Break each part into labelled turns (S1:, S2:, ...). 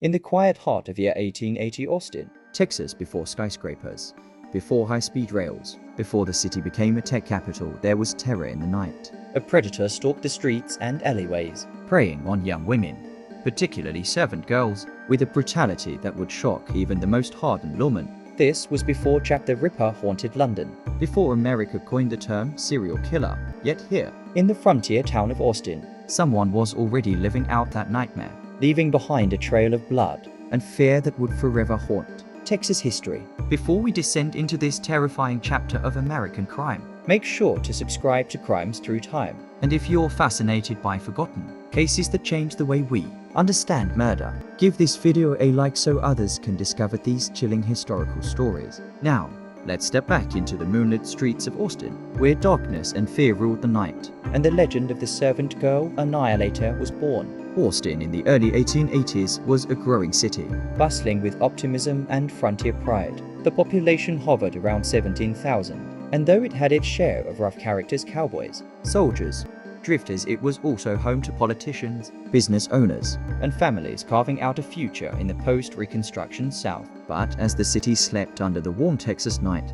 S1: In the quiet heart of year 1880 Austin, Texas, before skyscrapers, before high-speed rails, before the city became a tech capital, there was terror in the night. A predator stalked the streets and alleyways, preying on young women, particularly servant girls, with a brutality that would shock even the most hardened lawman. This was before Jack the Ripper haunted London, before America coined the term serial killer. Yet here, in the frontier town of Austin, someone was already living out that nightmare, leaving behind a trail of blood and fear that would forever haunt Texas history. Before we descend into this terrifying chapter of American crime, make sure to subscribe to Crimes Through Time. And if you're fascinated by forgotten cases that change the way we understand murder, give this video a like so others can discover these chilling historical stories. Now, let's step back into the moonlit streets of Austin, where darkness and fear ruled the night, and the legend of the Servant Girl Annihilator was born. Austin in the early 1880s was a growing city, bustling with optimism and frontier pride. The population hovered around 17,000, and though it had its share of rough characters, cowboys, soldiers, drifters, it was also home to politicians, business owners, and families carving out a future in the post-Reconstruction South. But as the city slept under the warm Texas night,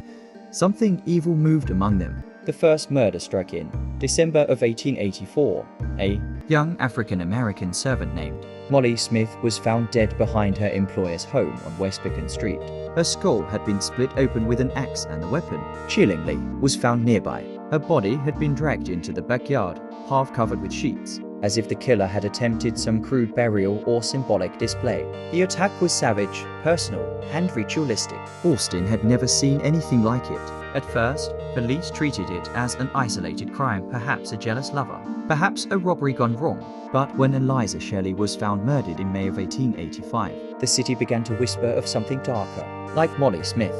S1: something evil moved among them. The first murder struck in December of 1884. A young African-American servant named Molly Smith was found dead behind her employer's home on West Beacon Street. Her skull had been split open with an axe, and the weapon, chillingly, was found nearby. Her body had been dragged into the backyard, half covered with sheets, as if the killer had attempted some crude burial or symbolic display. The attack was savage, personal, and ritualistic. Austin had never seen anything like it. At first, police treated it as an isolated crime, perhaps a jealous lover, perhaps a robbery gone wrong. But when Eliza Shelley was found murdered in May of 1885, the city began to whisper of something darker. Like Molly Smith,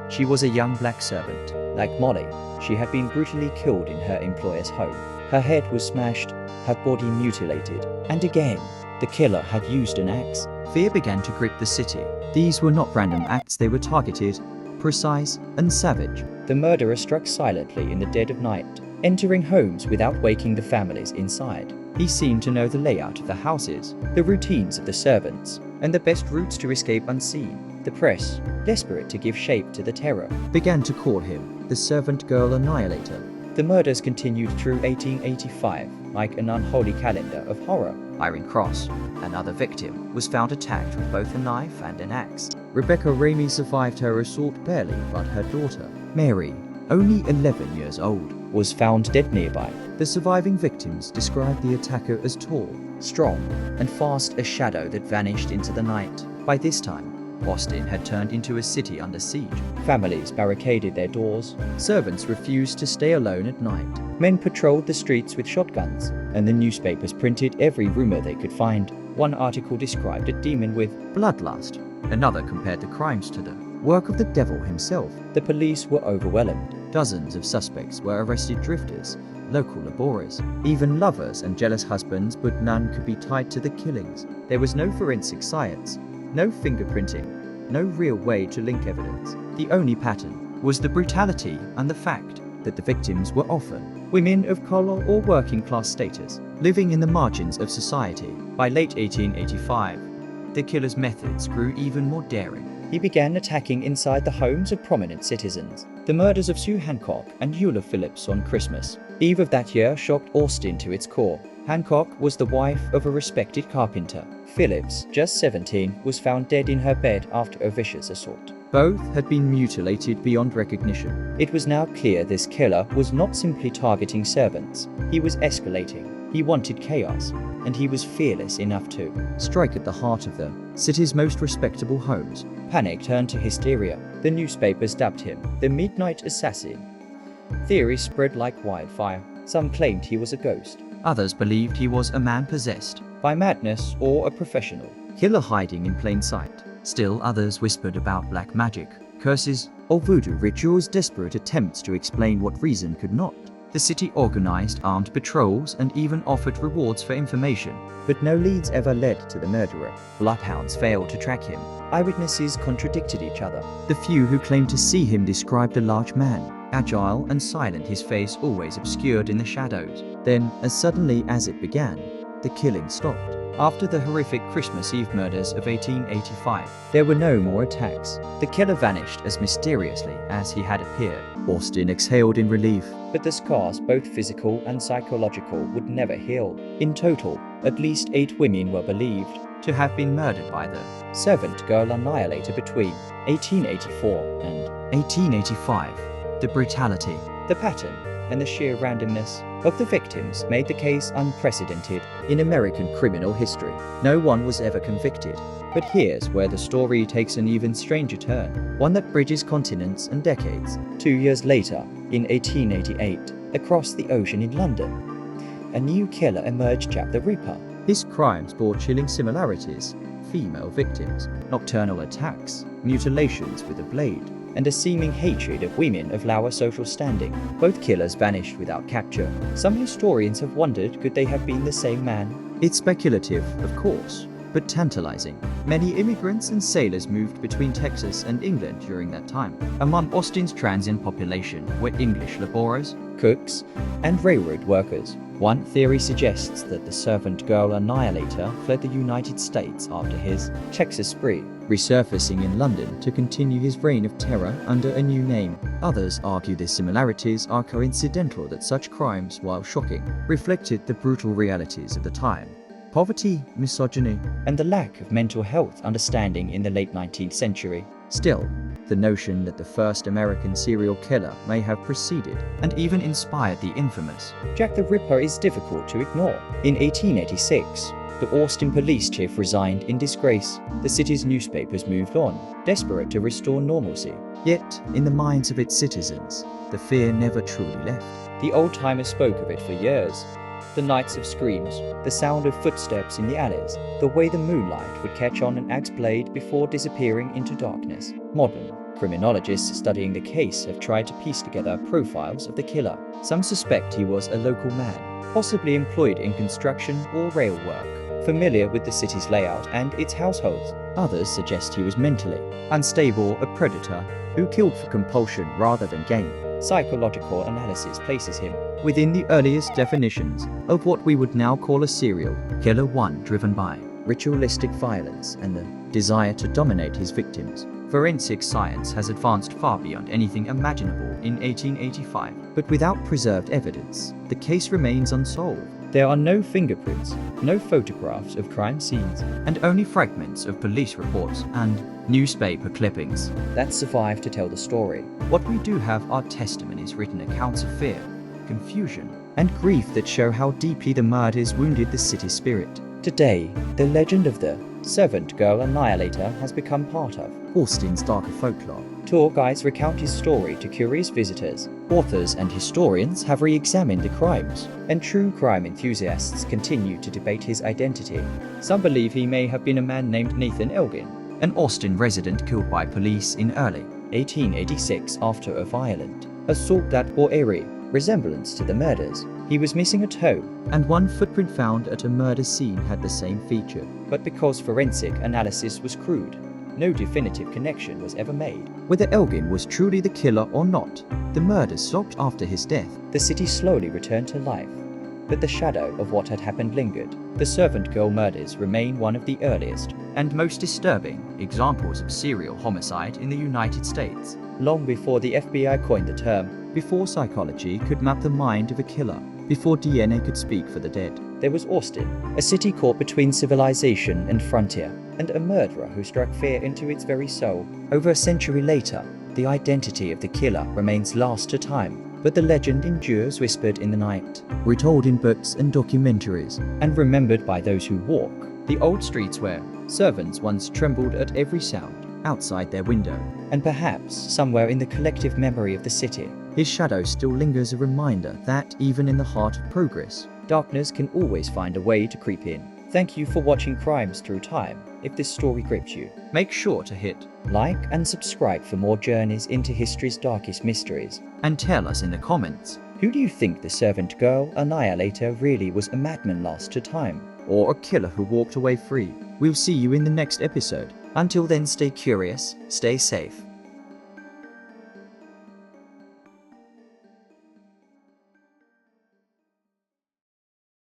S1: she was a young black servant. Like Molly, she had been brutally killed in her employer's home. Her head was smashed, her body mutilated, and again, the killer had used an axe. Fear began to grip the city. These were not random acts, they were targeted, precise, and savage. The murderer struck silently in the dead of night, entering homes without waking the families inside. He seemed to know the layout of the houses, the routines of the servants, and the best routes to escape unseen. The press, desperate to give shape to the terror, began to call him the Servant Girl Annihilator. The murders continued through 1885, like an unholy calendar of horror. Irene Cross, another victim, was found attacked with both a knife and an axe. Rebecca Ramey survived her assault barely, but her daughter, Mary, only 11 years old, was found dead nearby. The surviving victims described the attacker as tall, strong, and fast, a shadow that vanished into the night. By this time, Austin had turned into a city under siege. Families barricaded their doors, servants refused to stay alone at night. Men patrolled the streets with shotguns, and the newspapers printed every rumor they could find. One article described a demon with bloodlust, another compared the crimes to the work of the devil himself. The police were overwhelmed. Dozens of suspects were arrested: drifters, local laborers, even lovers and jealous husbands, but none could be tied to the killings. There was no forensic science, no fingerprinting, no real way to link evidence. The only pattern was the brutality and the fact that the victims were often women of color or working class status, living in the margins of society. By late 1885, the killer's methods grew even more daring. He began attacking inside the homes of prominent citizens. The murders of Sue Hancock and Eula Phillips on Christmas Eve of that year shocked Austin to its core. Hancock was the wife of a respected carpenter. Phillips, just 17, was found dead in her bed after a vicious assault. Both had been mutilated beyond recognition. It was now clear this killer was not simply targeting servants. He was escalating. He wanted chaos, and he was fearless enough to strike at the heart of the city's most respectable homes. Panic turned to hysteria. The newspapers dubbed him the Midnight Assassin. Theories spread like wildfire. Some claimed he was a ghost. Others believed he was a man possessed by madness or a professional killer hiding in plain sight. Still others whispered about black magic, curses, or voodoo rituals, desperate attempts to explain what reason could not. The city organized armed patrols and even offered rewards for information, but no leads ever led to the murderer. Bloodhounds failed to track him. Eyewitnesses contradicted each other. The few who claimed to see him described a large man, agile and silent, his face always obscured in the shadows. Then, as suddenly as it began, the killing stopped. After the horrific Christmas Eve murders of 1885, there were no more attacks. The killer vanished as mysteriously as he had appeared. Austin exhaled in relief, but the scars, both physical and psychological, would never heal. In total, at least 8 women were believed to have been murdered by the Servant Girl Annihilator between 1884 and 1885. The brutality, the pattern, and the sheer randomness of the victims made the case unprecedented in American criminal history. No one was ever convicted. But here's where the story takes an even stranger turn, one that bridges continents and decades. 2 years later, in 1888, across the ocean in London, a new killer emerged, Jack the Ripper. His crimes bore chilling similarities: female victims, nocturnal attacks, mutilations with a blade, and a seeming hatred of women of lower social standing. Both killers vanished without capture. Some historians have wondered, could they have been the same man? It's speculative, of course, but tantalizing. Many immigrants and sailors moved between Texas and England during that time. Among Austin's transient population were English laborers, cooks, and railroad workers. One theory suggests that the Servant Girl Annihilator fled the United States after his Texas spree, resurfacing in London to continue his reign of terror under a new name. Others argue the similarities are coincidental, that such crimes, while shocking, reflected the brutal realities of the time: poverty, misogyny, and the lack of mental health understanding in the late 19th century. Still, the notion that the first American serial killer may have preceded and even inspired the infamous Jack the Ripper is difficult to ignore. In 1886, the Austin police chief resigned in disgrace. The city's newspapers moved on, desperate to restore normalcy. Yet, in the minds of its citizens, the fear never truly left. The old-timers spoke of it for years. The nights of screams, the sound of footsteps in the alleys, the way the moonlight would catch on an axe blade before disappearing into darkness. Modern criminologists studying the case have tried to piece together profiles of the killer. Some suspect he was a local man, possibly employed in construction or rail work, familiar with the city's layout and its households. Others suggest he was mentally unstable, a predator who killed for compulsion rather than gain. Psychological analysis places him within the earliest definitions of what we would now call a serial killer, one driven by ritualistic violence and the desire to dominate his victims. Forensic science has advanced far beyond anything imaginable in 1885, but without preserved evidence, the case remains unsolved. There are no fingerprints, no photographs of crime scenes, and only fragments of police reports and newspaper clippings that survive to tell the story. What we do have are testimonies, written accounts of fear, confusion, and grief that show how deeply the murders wounded the city's spirit. Today, the legend of the Servant Girl Annihilator has become part of Austin's darker folklore. Tour guides recount his story to curious visitors. Authors and historians have re-examined the crimes, and true crime enthusiasts continue to debate his identity. Some believe he may have been a man named Nathan Elgin, an Austin resident killed by police in early 1886 after a violent assault that bore eerie resemblance to the murders. He was missing a toe, and one footprint found at a murder scene had the same feature. But because forensic analysis was crude, no definitive connection was ever made. Whether Elgin was truly the killer or not, the murders stopped after his death. The city slowly returned to life, but the shadow of what had happened lingered. The Servant Girl murders remain one of the earliest and most disturbing examples of serial homicide in the United States. Long before the FBI coined the term, before psychology could map the mind of a killer, before DNA could speak for the dead, there was Austin, a city caught between civilization and frontier, and a murderer who struck fear into its very soul. Over a century later, the identity of the killer remains lost to time, but the legend endures, whispered in the night, retold in books and documentaries, and remembered by those who walk the old streets where servants once trembled at every sound outside their window. And perhaps somewhere in the collective memory of the city, his shadow still lingers, a reminder that even in the heart of progress, darkness can always find a way to creep in. Thank you for watching Crimes Through Time. If this story gripped you, make sure to hit like and subscribe for more journeys into history's darkest mysteries. And tell us in the comments, who do you think the Servant Girl Annihilator really was? A madman lost to time, or a killer who walked away free? We'll see you in the next episode. Until then, stay curious, stay safe,